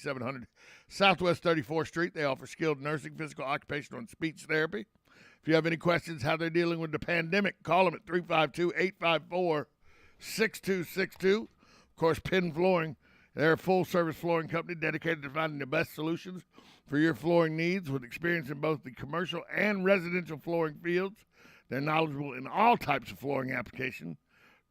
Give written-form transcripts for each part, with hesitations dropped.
3700 Southwest 34th Street. They offer skilled nursing, physical, occupational, and speech therapy. If you have any questions how they're dealing with the pandemic, call them at 352-854-6262. Of course, Penn Flooring, they're a full-service flooring company dedicated to finding the best solutions for your flooring needs with experience in both the commercial and residential flooring fields. They're knowledgeable in all types of flooring application.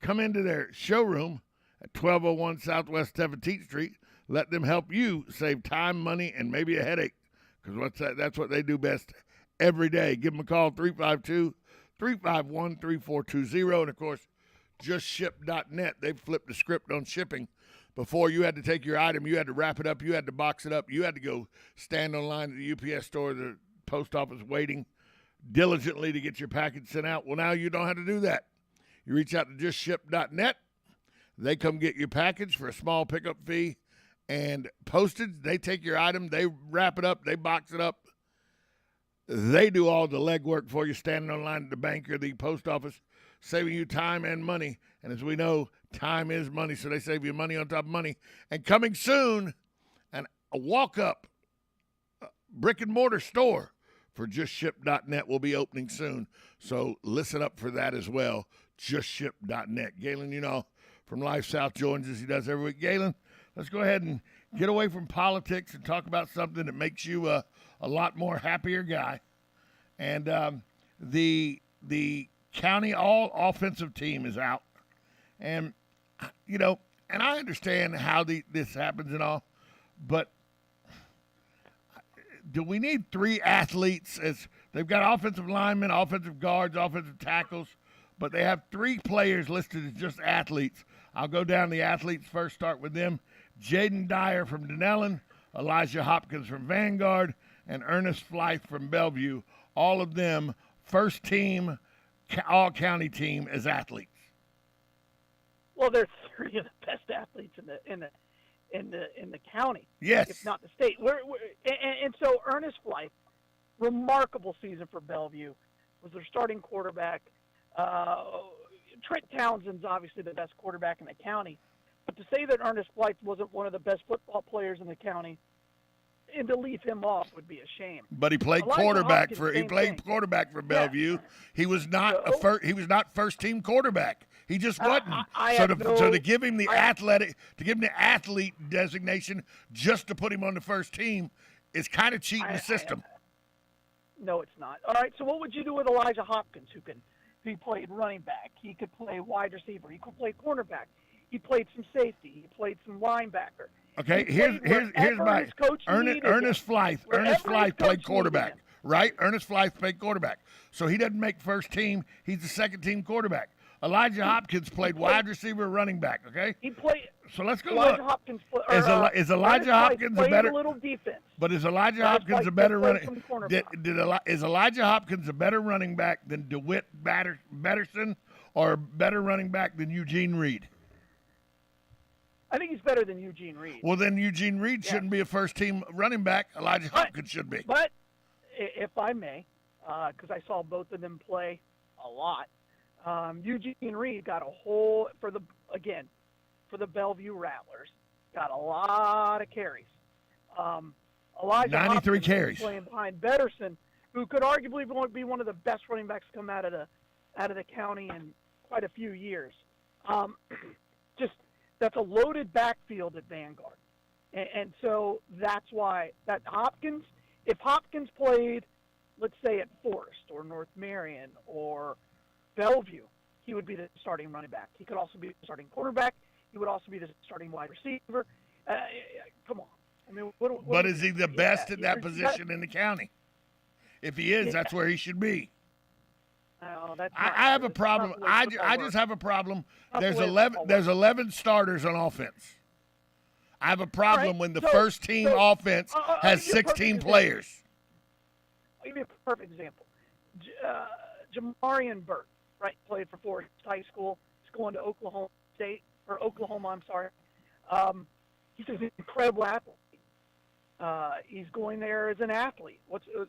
Come into their showroom at 1201 Southwest 17th Street. Let them help you save time, money, and maybe a headache, because that's what they do best every day. Give them a call, 352-351-3420. And, of course, JustShip.net. They've flipped the script on shipping. Before, you had to take your item, you had to wrap it up, you had to box it up, you had to go stand online at the UPS store, the post office, waiting diligently to get your package sent out. Well, now you don't have to do that. You reach out to JustShip.net. They come get your package for a small pickup fee and postage. They take your item, they wrap it up, they box it up. They do all the legwork for you, standing online at the bank or the post office, saving you time and money. And as we know, time is money, so they save you money on top of money. And coming soon, a walk-up brick-and-mortar store for JustShip.net will be opening soon. So listen up for that as well, JustShip.net. Galen, from Life South joins us. He does every week. Galen, let's go ahead and get away from politics and talk about something that makes you a lot more happier guy. And the county all offensive team is out. And, and I understand how this happens and all, but do we need three athletes? As they've got offensive linemen, offensive guards, offensive tackles, but they have three players listed as just athletes. I'll go down the athletes first, start with them. Jaden Dyer from Dunellen, Elijah Hopkins from Vanguard, and Ernest Blythe from Bellevue. All of them first team, all-county team as athletes. Well, they're three of the best athletes in the county. Yes, if not the state. And so Ernest Blythe, remarkable season for Bellevue, was their starting quarterback. Trent Townsend's obviously the best quarterback in the county, but to say that Ernest Blythe wasn't one of the best football players in the county and to leave him off would be a shame. But he played quarterback for Bellevue. Yeah. He was not first team quarterback. He just wasn't. So to give him the athlete designation just to put him on the first team is kind of cheating the system. No, it's not. All right, so what would you do with Elijah Hopkins, he played running back, he could play wide receiver, he could play cornerback, he played some safety, he played some linebacker. Okay, here's my Ernest Blythe. Ernest Blythe played quarterback, right? Ernest Blythe played quarterback. So he doesn't make first team. He's the second team quarterback. Elijah Hopkins played wide receiver, running back. Okay. He played. So let's go Elijah look. Hopkins is Elijah Hopkins a better? A little defense. But is Elijah Hopkins a better running? Is Elijah Hopkins a better running back than DeWitt Batterson, or a better running back than Eugene Reed? I think he's better than Eugene Reed. Well, then Eugene Reed shouldn't be a first-team running back. Elijah Hopkins should be. But if I may, because I saw both of them play a lot, Eugene Reed got a whole for the Bellevue Rattlers, got a lot of carries. Elijah 93 Hopkins carries playing behind Betterson, who could arguably be one of the best running backs to come out of the county in quite a few years. That's a loaded backfield at Vanguard. And so that's why that if Hopkins played, let's say at Forest or North Marion or Bellevue, he would be the starting running back. He could also be the starting quarterback. He would also be the starting wide receiver. Come on. I mean, but is he the best at that position in the county? If he is, that's where he should be. I have a problem. I just have a problem. There's 11 starters on offense. I have a problem when the first team offense has 16 players. I'll give you a perfect example. Jamarian Burt, right, played for Forest High School. He's going to Oklahoma. I'm sorry. He's an incredible athlete. He's going there as an athlete.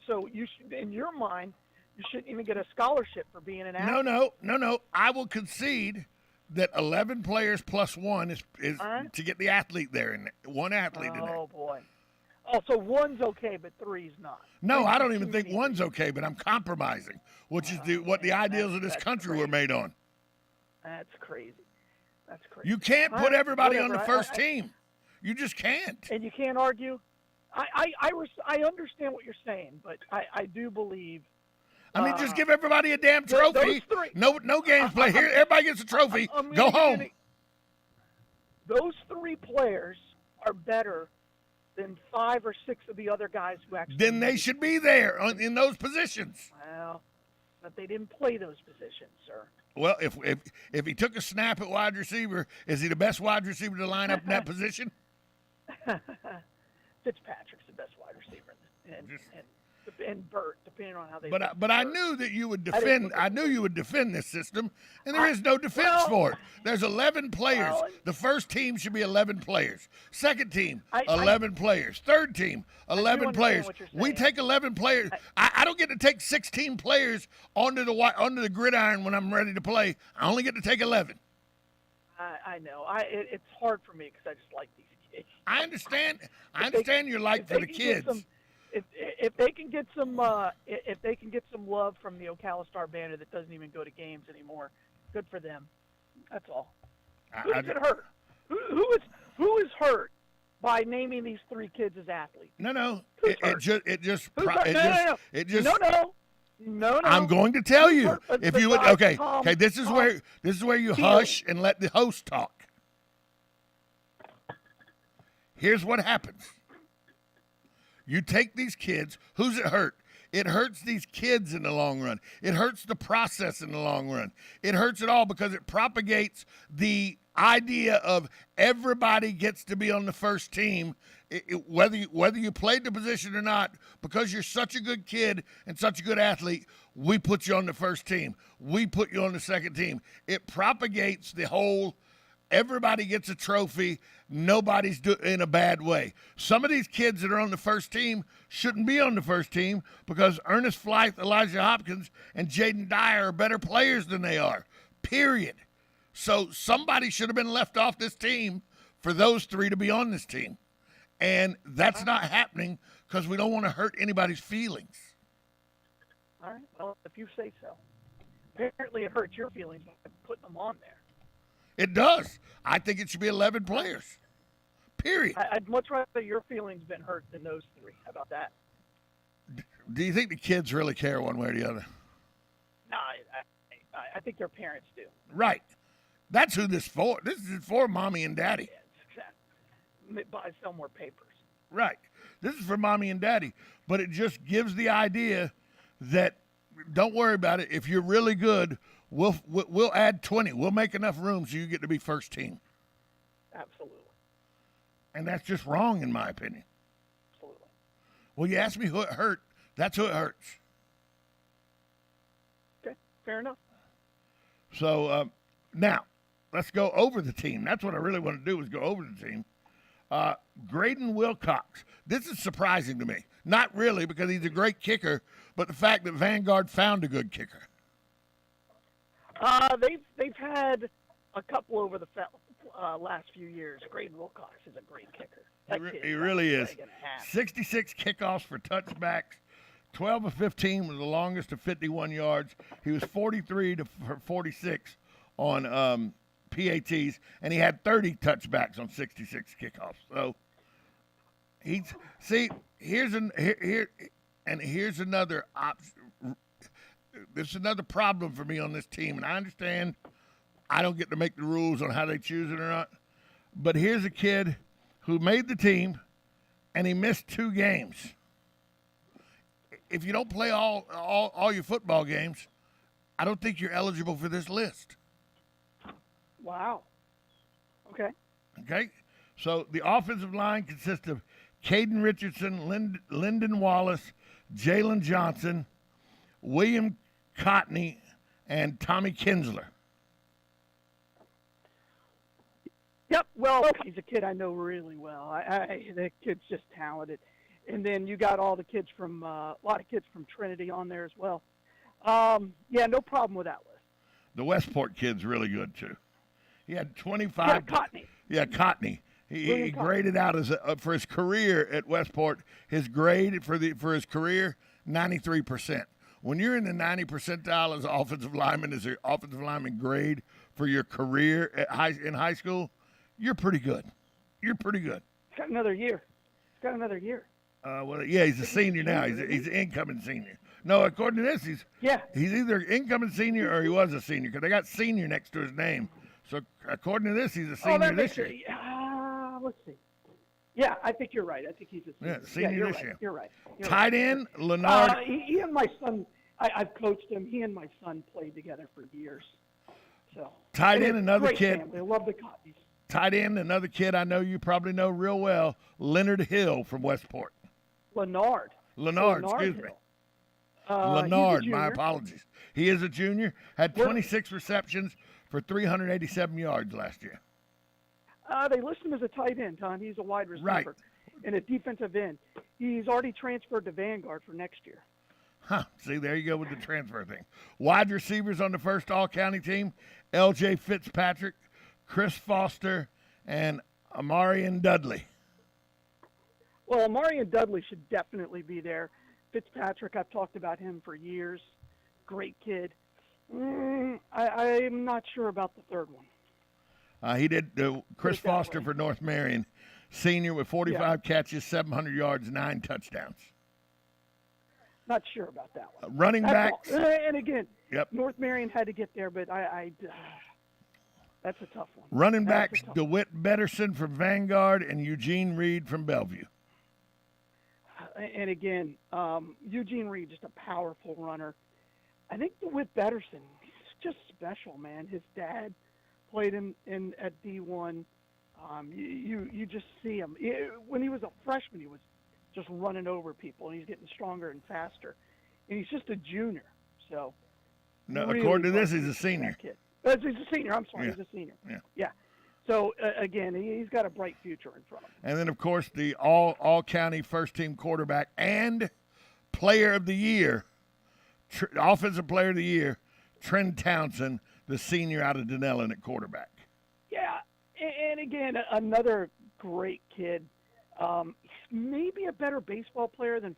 So you should, in your mind, you shouldn't even get a scholarship for being an athlete. No. I will concede that 11 players plus one is right, to get the athlete there, and one athlete in there. Oh, boy. Also, one's okay, but three's not. No, Three's I don't too even think many. one's okay, but I'm compromising, which is what the ideals of this that's country were crazy. made on. That's crazy. That's crazy. You can't All put right, everybody on whatever. the first team. You just can't. And you can't argue. I understand what you're saying, but I do believe. I mean, just give everybody a damn trophy. Those three, No games played. Here, everybody gets a trophy. Go home. Those three players are better than 5 or 6 of the other guys who actually. Then they should be there in those positions. Well, but they didn't play those positions, sir. Well, if he took a snap at wide receiver, is he the best wide receiver to line up in that position? Fitzpatrick's the best wide receiver, and Burt, depending on how they. But I knew that you would defend. I knew you would defend this system, and there is no defense for it. There's 11 players. The first team should be 11 players. Second team, 11 players. Third team, 11 players. We take 11 players. I don't get to take 16 players onto the gridiron when I'm ready to play. I only get to take 11. I know. It's hard for me because I just like these kids. I understand. I understand your like for the kids. If they can get some love from the Ocala Star Banner that doesn't even go to games anymore, good for them. That's all. Who does it hurt? Who is hurt by naming these 3 kids as athletes? No. No. I'm going to tell you. If you would, okay. This is where you hush and let the host talk. Here's what happens. You take these kids. Who's it hurt? It hurts these kids in the long run. It hurts the process in the long run. It hurts it all because it propagates the idea of everybody gets to be on the first team, whether you played the position or not. Because you're such a good kid and such a good athlete, we put you on the first team. We put you on the second team. It propagates the whole. Everybody gets a trophy. Nobody's in a bad way. Some of these kids that are on the first team shouldn't be on the first team because Ernest Flythe, Elijah Hopkins, and Jaden Dyer are better players than they are, period. So somebody should have been left off this team for those 3 to be on this team. And that's not happening because we don't want to hurt anybody's feelings. All right. Well, if you say so. Apparently it hurts your feelings by putting them on there. It does. I think it should be 11 players. Period. I'd much rather your feelings been hurt than those 3. How about that? Do you think the kids really care one way or the other? No, I think their parents do. Right. That's who this for. This is for mommy and daddy. Yeah, exactly. Buy sell more papers. Right. This is for mommy and daddy. But it just gives the idea that don't worry about it. If you're really good, we'll add 20. We'll make enough room so you get to be first team. Absolutely. And that's just wrong in my opinion. Absolutely. Well, you asked me who it hurt. That's who it hurts. Okay, fair enough. So now let's go over the team. That's what I really want to do is go over the team. Graden Wilcox. This is surprising to me. Not really because he's a great kicker, but the fact that Vanguard found a good kicker. They've had a couple over the last few years. Graden Wilcox is a great kicker. He really is. 66 kickoffs for touchbacks. 12 of 15 was the longest to 51 yards. He was 43 to 46 on PATs, and he had 30 touchbacks on 66 kickoffs. So here's another option. This is another problem for me on this team, and I understand I don't get to make the rules on how they choose it or not. But here's a kid who made the team, and he missed 2 games. If you don't play all your football games, I don't think you're eligible for this list. Wow. Okay. Okay? So the offensive line consists of Caden Richardson, Lyndon Wallace, Jalen Johnson, William Cotney, and Tommy Kinsler. Yep. Well, he's a kid I know really well. That kid's just talented. And then you got all the kids from a lot of kids from Trinity on there as well. Yeah, no problem with that list. The Westport kid's really good too. He had 25. Yeah, Cotney. Yeah, Cotney. He graded out as for his career at Westport. His grade for his career 93%. When you're in the 90 percentile as an offensive lineman, as your offensive lineman grade for your career in high school, you're pretty good. You're pretty good. He's got another year. Well, yeah, he's a senior now. He's an incoming senior. No, according to this, he's either incoming senior or he was a senior because they got senior next to his name. So according to this, he's a senior this year. Let's see. Yeah, I think you're right. I think he's a senior. This year. You're right. Tight end, Leonard. He and my son, I've coached him. He and my son played together for years. So tight end, another kid. Family. I love the Cotties. Tight end, another kid I know you probably know real well, Leonard Hill from Westport. Leonard, excuse me. Leonard, my apologies. He is a junior, had 26 receptions for 387 yards last year. They list him as a tight end, Tom. He's a wide receiver. Right. And a defensive end. He's already transferred to Vanguard for next year. Huh. See, there you go with the transfer thing. Wide receivers on the first all-county team, L.J. Fitzpatrick, Chris Foster, and Amarian Dudley. Well, Amarian Dudley should definitely be there. Fitzpatrick, I've talked about him for years. Great kid. I'm not sure about the third one. He did Chris Foster for North Marion, senior with 45 catches, 700 yards, 9 touchdowns. Not sure about that one. Running backs. And again, yep. North Marion had to get there, but that's a tough one. Running backs, DeWitt Betterson from Vanguard and Eugene Reed from Bellevue. And again, Eugene Reed, just a powerful runner. I think DeWitt Betterson, he's just special, man. His dad played at D1. You just see him. When he was a freshman, he was just running over people, and he's getting stronger and faster. And he's just a junior. So, no, really according to this, he's a senior. He's a senior. I'm sorry, he's a senior. Yeah. So, again, he's got a bright future in front of him. And then, of course, the all-county first-team quarterback and player of the year, offensive player of the year, Trent Townsend, the senior out of Denellen at quarterback. Yeah, and again, another great kid. He's maybe a better baseball player than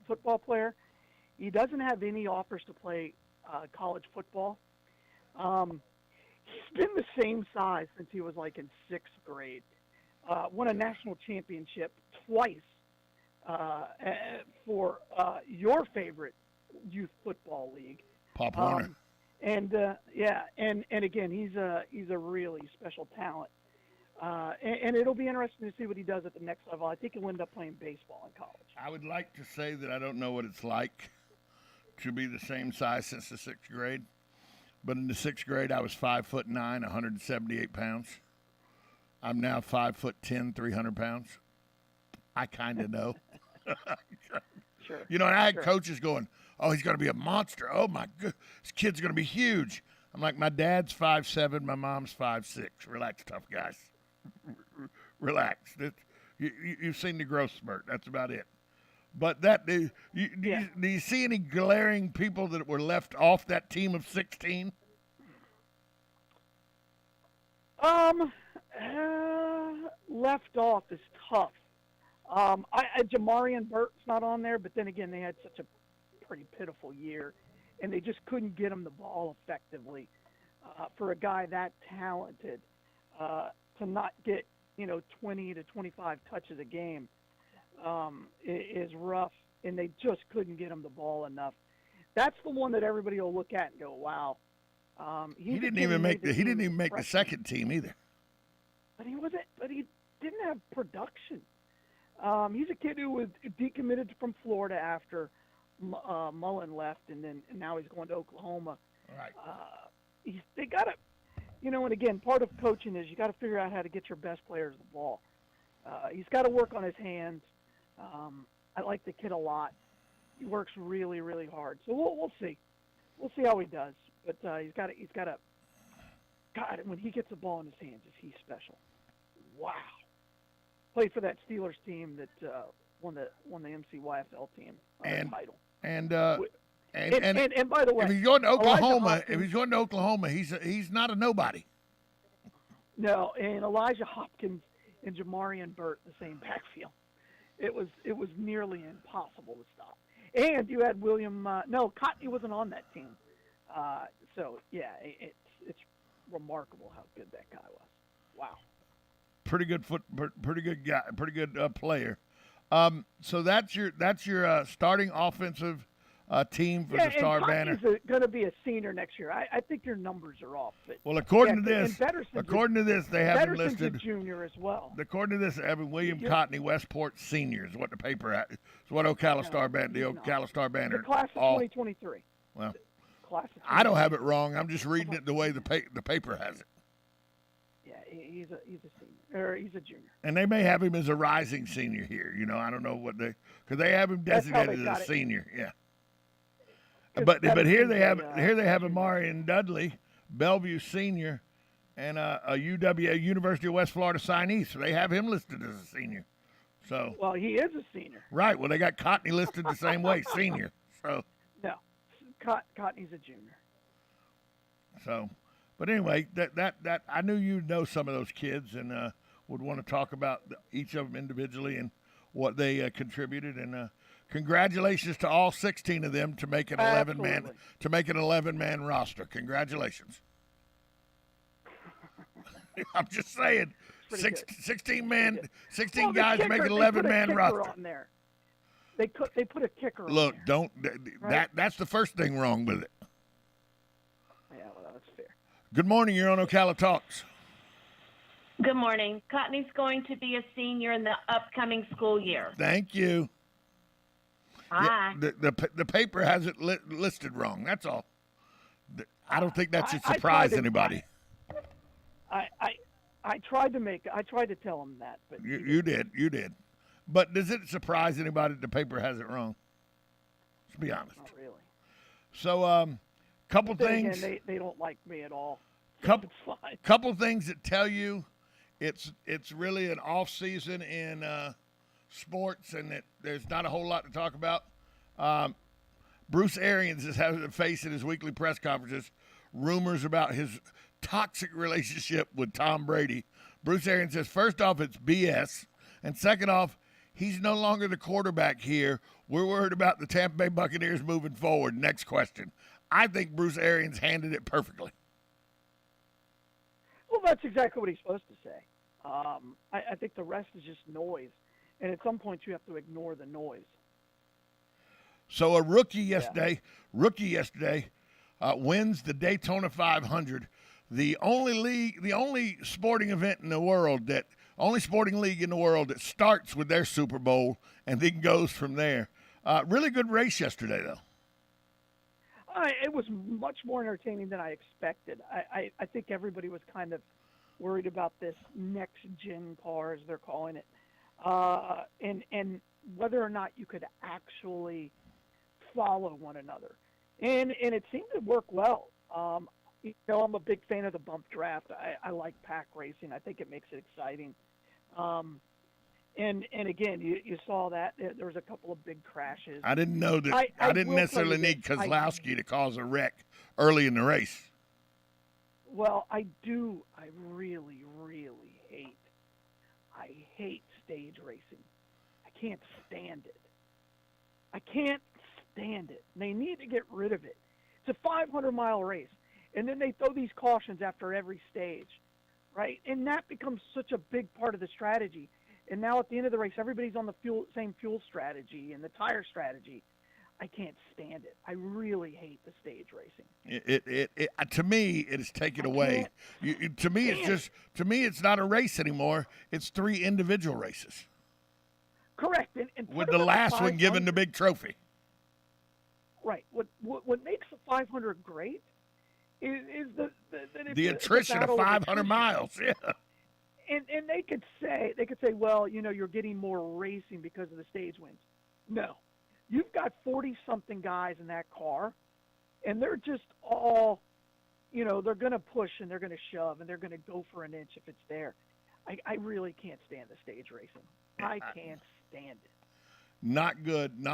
football player. He doesn't have any offers to play college football. He's been the same size since he was like in 6th grade. Won a national championship twice for your favorite youth football league, Pop Warner. And again, he's a really special talent. And it'll be interesting to see what he does at the next level. I think he'll end up playing baseball in college. I would like to say that I don't know what it's like to be the same size since the 6th grade. But in the 6th grade, I was 5'9", 178 pounds. I'm now 5'10", 300 pounds. I kind of know. Sure. You know, and I had coaches going, "Oh, he's going to be a monster. Oh my God, this kid's going to be huge." I'm like, my dad's 5'7", my mom's 5'6". Relax, tough guys. Relax. You've seen the growth spurt. That's about it. But do you see any glaring people that were left off that team of 16? Left off is tough. Jamarian Burt's not on there, but then again, they had such a pretty pitiful year, and they just couldn't get him the ball effectively. For a guy that talented, to not get 20 to 25 touches a game is rough, and they just couldn't get him the ball enough. That's the one that everybody will look at and go, "Wow." He didn't even make the second team either. But he didn't have production. He's a kid who was decommitted from Florida after Mullen left, and now he's going to Oklahoma. Right. They got to, and again, part of coaching is you got to figure out how to get your best players the ball. He's got to work on his hands. I like the kid a lot. He works really, really hard. So we'll see. We'll see how he does. But he's got to. God, when he gets the ball in his hands, is he special? Wow. Played for that Steelers team that won the MCYFL team title. And by the way, if he's going to Oklahoma, he's not a nobody. No, and Elijah Hopkins and Jamari and Burt in the same backfield. It was nearly impossible to stop. And you had William. No, Cotney wasn't on that team. So yeah, it's remarkable how good that guy was. Wow. Pretty good guy, pretty good player. So that's your starting offensive team for the Star Banner. He's going to be a senior next year. I think your numbers are off. But well, according to this, they have him Betterson's listed a junior as well. According to this, Evan William Cotney, Westport senior is what the paper has. It's what Ocala Star Banner, the Ocala Star Banner. The class of 2023. Well, class of I don't have it wrong. I'm just reading it the way the paper has it. Yeah, he's a senior, or he's a junior. And they may have him as a rising senior here. I don't know what because they have him designated as a senior. Yeah. But here they have Amarian Dudley, Bellevue senior, and a University of West Florida signee. So they have him listed as a senior. So well, he is a senior. Right. Well, they got Cotney listed the same way, senior. So no, Cotney's a junior. So, but anyway, that I knew you'd know some of those kids and would want to talk about each of them individually and what they contributed. And congratulations to all 16 of them to make an 11-man roster. Congratulations. I'm just saying, 16 guys make an 11-man roster. On there. They put a kicker on Look, there. That's the first thing wrong with it. Yeah, well, that's fair. Good morning. You're on Ocala Talks. Good morning. Cotney's going to be a senior in the upcoming school year. Thank you. Hi. Yeah, the paper has it listed wrong. That's all. I don't think that should surprise anybody. I tried to tell him that, but you did. But does it surprise anybody that the paper has it wrong? Let's be honest. Not really. So, couple things. Again, they don't like me at all. Couple things that tell you it's really an off season in sports and that there's not a whole lot to talk about. Bruce Arians is having to face in his weekly press conferences rumors about his toxic relationship with Tom Brady. Bruce Arians says, first off, it's BS. And second off, he's no longer the quarterback here. We're worried about the Tampa Bay Buccaneers moving forward. Next question. I think Bruce Arians handled it perfectly. Well, that's exactly what he's supposed to say. I think the rest is just noise. And at some point, you have to ignore the noise. So a rookie yesterday wins the Daytona 500, the only sporting event in the world only sporting league in the world that starts with their Super Bowl and then goes from there. Really good race yesterday, though. It was much more entertaining than I expected. I think everybody was kind of worried about this next-gen car, as they're calling it, and whether or not you could actually follow one another. And it seemed to work well. I'm a big fan of the bump draft. I like pack racing. I think it makes it exciting. And again, you saw that there was a couple of big crashes. I didn't know that. I didn't necessarily need Kozlowski to cause a wreck early in the race. Well, I do. I really, really hate stage racing. I can't stand it. They need to get rid of it. It's a 500-mile race, and then they throw these cautions after every stage, right? And that becomes such a big part of the strategy. And now at the end of the race, everybody's on the same fuel strategy and the tire strategy. I can't stand it. I really hate the stage racing. To me, it is taken away. To me, it's not a race anymore. It's 3 individual races. Correct. And with the last one given the big trophy. Right. What makes the 500 great is the attrition of 500 miles. Yeah. And they could say, well, you're getting more racing because of the stage wins. No. You've got 40-something guys in that car, and they're just all, they're going to push and they're going to shove and they're going to go for an inch if it's there. I really can't stand the stage racing. I can't stand it. Not good.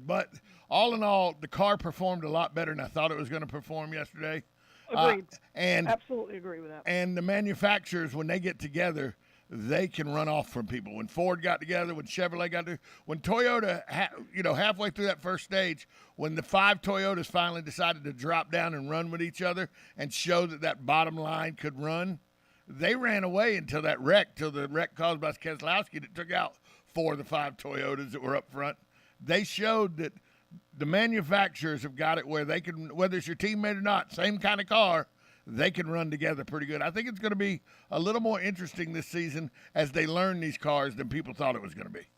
But all in all, the car performed a lot better than I thought it was going to perform yesterday. Agreed. And absolutely agree with that. And the manufacturers, when they get together, they can run off from people. When Ford got together, when Chevrolet got together, when Toyota, halfway through that first stage, when the 5 Toyotas finally decided to drop down and run with each other and show that bottom line could run, they ran away until the wreck caused by Keselowski that took out 4 of the 5 Toyotas that were up front. They showed that the manufacturers have got it where they can, whether it's your teammate or not, same kind of car, they can run together pretty good. I think it's going to be a little more interesting this season as they learn these cars than people thought it was going to be.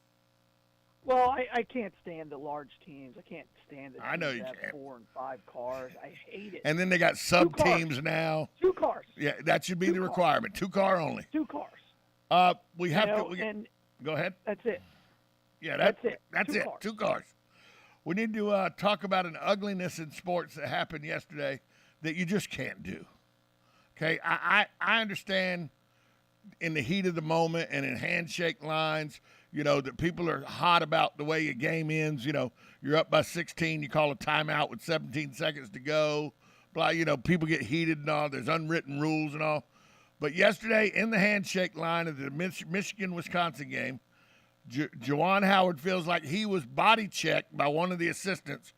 Well, I can't stand the large teams. I can't stand the teams I know you that have can't. 4 and 5 cars. I hate it. And then they got sub-teams now. 2 cars. Yeah, that should be the requirement. 2 car only. 2 cars. We have to go ahead. That's it. Yeah, that's it. 2 cars. 2 cars. We need to talk about an ugliness in sports that happened yesterday that you just can't do. Okay, I understand in the heat of the moment and in handshake lines, that people are hot about the way a game ends. You're up by 16, you call a timeout with 17 seconds to go. Blah, people get heated and all. There's unwritten rules and all. But yesterday in the handshake line of the Michigan-Wisconsin game, Juwan Howard feels like he was body checked by one of the assistants.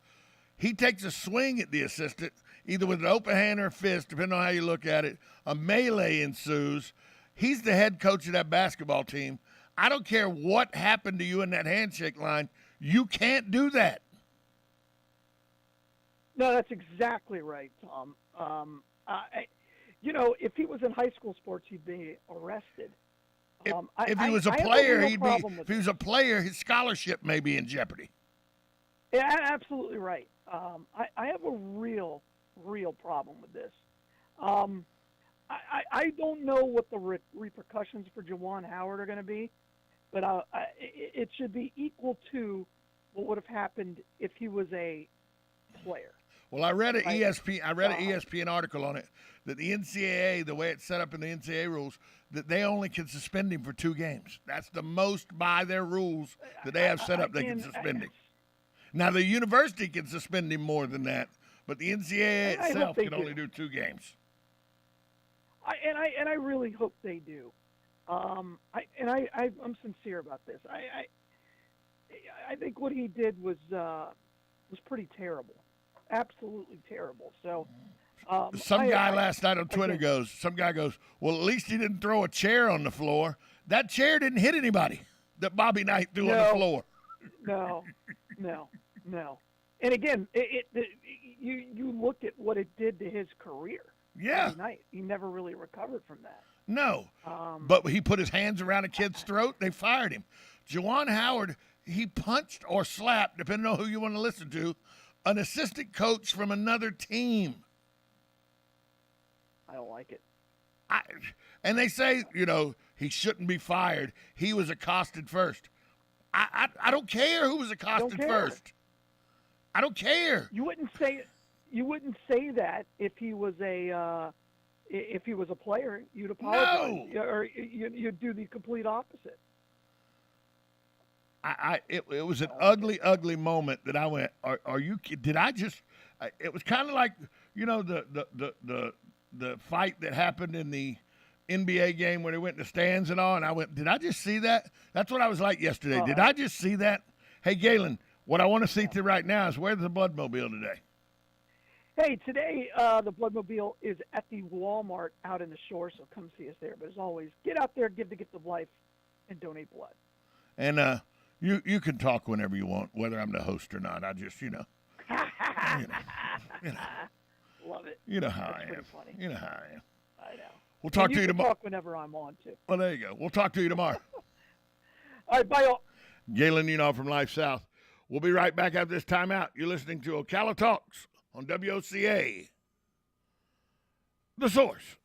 He takes a swing at the assistant, either with an open hand or a fist, depending on how you look at it. A melee ensues. He's the head coach of that basketball team. I don't care what happened to you in that handshake line. You can't do that. No, that's exactly right, Tom. If he was in high school sports, he'd be arrested. If he was a player, his scholarship may be in jeopardy. Yeah, absolutely right. I have a real problem with this. I don't know what the repercussions for Juwan Howard are going to be, but it should be equal to what would have happened if he was a player. Well, I read an ESPN article on it that the NCAA, the way it's set up in the NCAA rules, that they only can suspend him for 2 games. That's the most by their rules that they have set up. They can suspend him. Now the university can suspend him more than that, but the NCAA itself can only do 2 games. I really hope they do. I'm sincere about this. I think what he did was pretty terrible, absolutely terrible. So some guy last night on Twitter goes, well, at least he didn't throw a chair on the floor. That chair didn't hit anybody that Bobby Knight threw on the floor. No. And again, you look at what it did to his career. Yeah. He never really recovered from that. No. But he put his hands around a kid's throat. They fired him. Juwan Howard, he punched or slapped, depending on who you want to listen to, an assistant coach from another team. I don't like it. And they say, he shouldn't be fired. He was accosted first. I don't care who was accosted first. I don't care. You wouldn't say that if he was a player. You'd apologize. No. Or you'd do the complete opposite. It was an ugly moment that I went, are you kidding? Did I just it was kind of like, the fight that happened in the NBA game where they went in the stands and all, and I went, did I just see that? That's what I was like yesterday. Did I just see that? Hey, Galen, what I want to see right now is where's the Bloodmobile today? Hey, today the Bloodmobile is at the Walmart out in the shore, so come see us there. But as always, get out there, give the gift of life, and donate blood. And you can talk whenever you want, whether I'm the host or not. I just, Love it. You know how That's I am. funny. You know how I am. I know. We'll talk to you tomorrow. Talk whenever I'm on, too. Well, there you go. We'll talk to you tomorrow. All right, bye, all. Galen from Life South. We'll be right back after this timeout. You're listening to Ocala Talks on WOCA. The Source.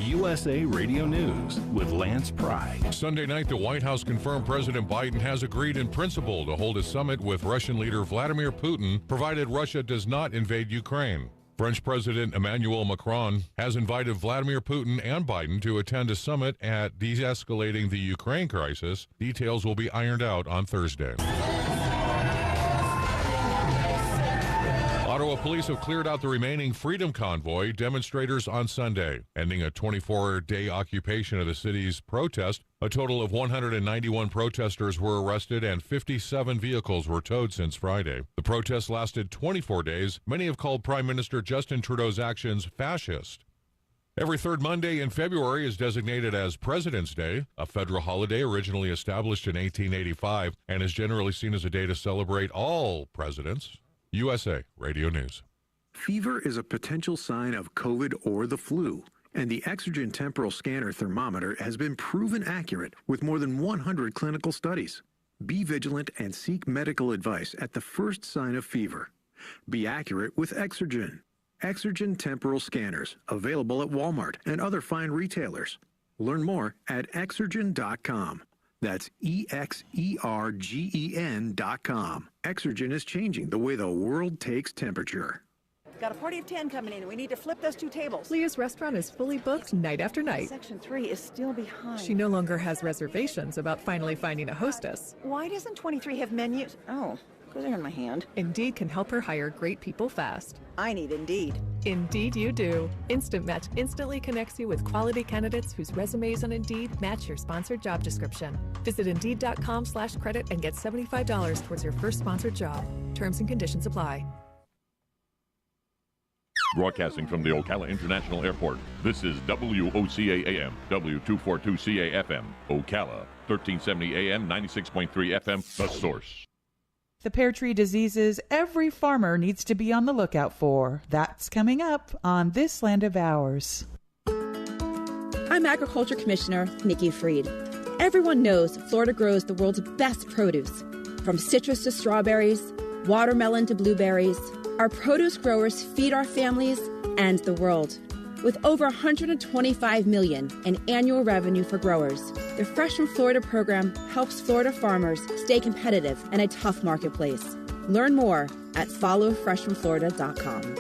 USA Radio News with Lance Pry. Sunday night, the White House confirmed President Biden has agreed in principle to hold a summit with Russian leader Vladimir Putin, provided Russia does not invade Ukraine. French President Emmanuel Macron has invited Vladimir Putin and Biden to attend a summit at de-escalating the Ukraine crisis. Details will be ironed out on Thursday. Ottawa police have cleared out the remaining Freedom Convoy demonstrators on Sunday, ending a 24-day occupation of the city's protest. A total of 191 protesters were arrested and 57 vehicles were towed since Friday. The protest lasted 24 days. Many have called Prime Minister Justin Trudeau's actions fascist. Every third Monday in February is designated as President's Day, a federal holiday originally established in 1885 and is generally seen as a day to celebrate all presidents. USA Radio News. Fever is a potential sign of COVID or the flu, and the Exergen temporal scanner thermometer has been proven accurate with more than 100 clinical studies. Be vigilant and seek medical advice at the first sign of fever. Be accurate with Exergen. Exergen temporal scanners, available at Walmart and other fine retailers. Learn more at Exergen.com. That's EXERGEN.com. Exergen is changing the way the world takes temperature. Got a party of 10 coming in. We need to flip those 2 tables. Leah's restaurant is fully booked night after night. Section 3 is still behind. She no longer has reservations about finally finding a hostess. Why doesn't 23 have menus? Oh, goes there in my hand. Indeed can help her hire great people fast. I need Indeed. Indeed you do. Instant Match instantly connects you with quality candidates whose resumes on Indeed match your sponsored job description. Visit Indeed.com/credit and get $75 towards your first sponsored job. Terms and conditions apply. Broadcasting from the Ocala International Airport, this is WOCA AM, W242CA FM, Ocala, 1370 AM, 96.3 FM, The Source. The pear tree diseases every farmer needs to be on the lookout for. That's coming up on This Land of Ours. I'm Agriculture Commissioner Nikki Freed. Everyone knows Florida grows the world's best produce. From citrus to strawberries, watermelon to blueberries, our produce growers feed our families and the world. With over $125 million in annual revenue for growers, the Fresh from Florida program helps Florida farmers stay competitive in a tough marketplace. Learn more at followfreshfromflorida.com.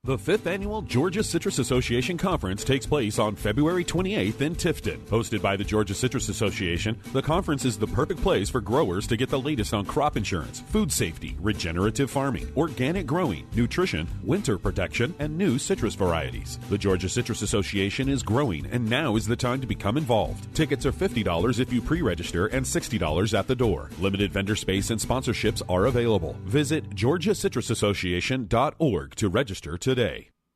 The 5th Annual Georgia Citrus Association Conference takes place on February 28th in Tifton. Hosted by the Georgia Citrus Association, the conference is the perfect place for growers to get the latest on crop insurance, food safety, regenerative farming, organic growing, nutrition, winter protection, and new citrus varieties. The Georgia Citrus Association is growing, and now is the time to become involved. Tickets are $50 if you pre-register and $60 at the door. Limited vendor space and sponsorships are available. Visit georgiacitrusassociation.org to register today.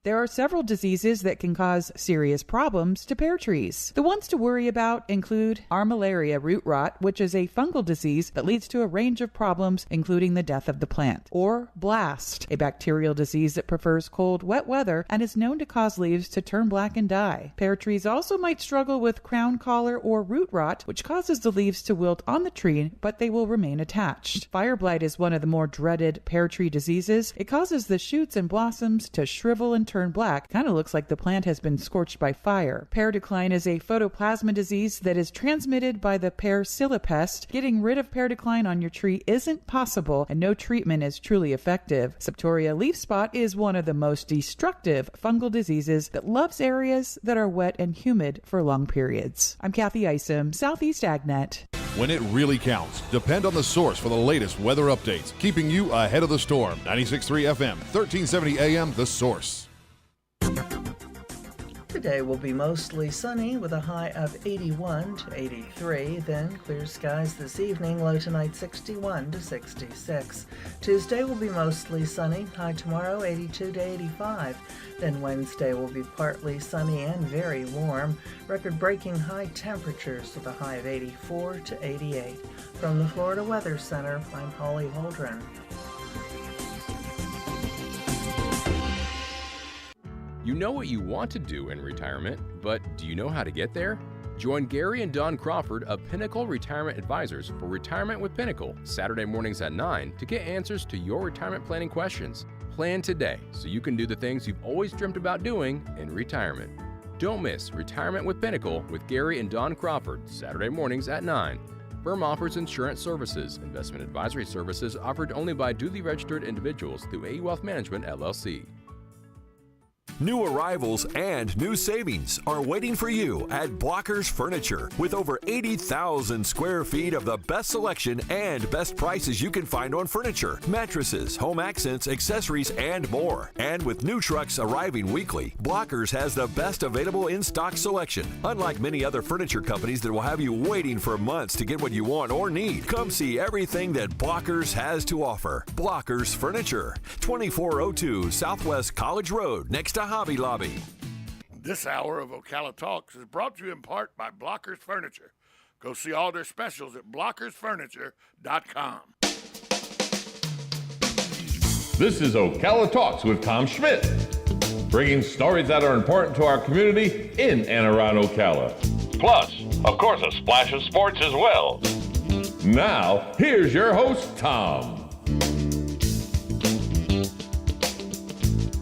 There are several diseases that can cause serious problems to pear trees. The ones to worry about include armillaria root rot, which is a fungal disease that leads to a range of problems, including the death of the plant, or blast, a bacterial disease that prefers cold, wet weather and is known to cause leaves to turn black and die. Pear trees also might struggle with crown collar or root rot, which causes the leaves to wilt on the tree, but they will remain attached. Fire blight is one of the more dreaded pear tree diseases. It causes the shoots and blossoms to shrivel and turn black. Kind of looks like the plant has been scorched by fire. Pear decline is a photoplasma disease that is transmitted by the pear pest. Getting rid of pear decline on your tree isn't possible, and no treatment is truly effective. Septoria leaf spot is one of the most destructive fungal diseases that loves areas that are wet and humid for long periods. I'm Kathy Isom, Southeast AgNet. When it really counts, depend on the Source for the latest weather updates, keeping you ahead of the storm. 96.3 FM, 1370 AM, The Source. Today will be mostly sunny with a high of 81 to 83, then clear skies this evening, low tonight 61 to 66. Tuesday will be mostly sunny, high tomorrow 82 to 85. Then Wednesday will be partly sunny and very warm, record-breaking high temperatures with a high of 84 to 88. From the Florida Weather Center, I'm Holly Holdren. You know what you want to do in retirement, but do you know how to get there? Join Gary and Don Crawford of Pinnacle Retirement Advisors for Retirement with Pinnacle, Saturday mornings at 9 to get answers to your retirement planning questions. Plan today so you can do the things you've always dreamt about doing in retirement. Don't miss Retirement with Pinnacle with Gary and Don Crawford, Saturday mornings at 9. Firm offers insurance services. Investment advisory services offered only by duly registered individuals through AE Wealth Management, LLC. New arrivals and new savings are waiting for you at Blockers Furniture. With over 80,000 square feet of the best selection and best prices you can find on furniture, mattresses, home accents, accessories, and more. And with new trucks arriving weekly, Blockers has the best available in-stock selection. Unlike many other furniture companies that will have you waiting for months to get what you want or need, come see everything that Blockers has to offer. Blockers Furniture, 2402 Southwest College Road, next to Hobby Lobby. This hour of Ocala Talks is brought to you in part by Blockers Furniture. Go see all their specials at blockersfurniture.com. This is Ocala Talks with Tom Schmidt, bringing stories that are important to our community in and around Ocala. Plus, of course, a splash of sports as well. Now, here's your host, Tom.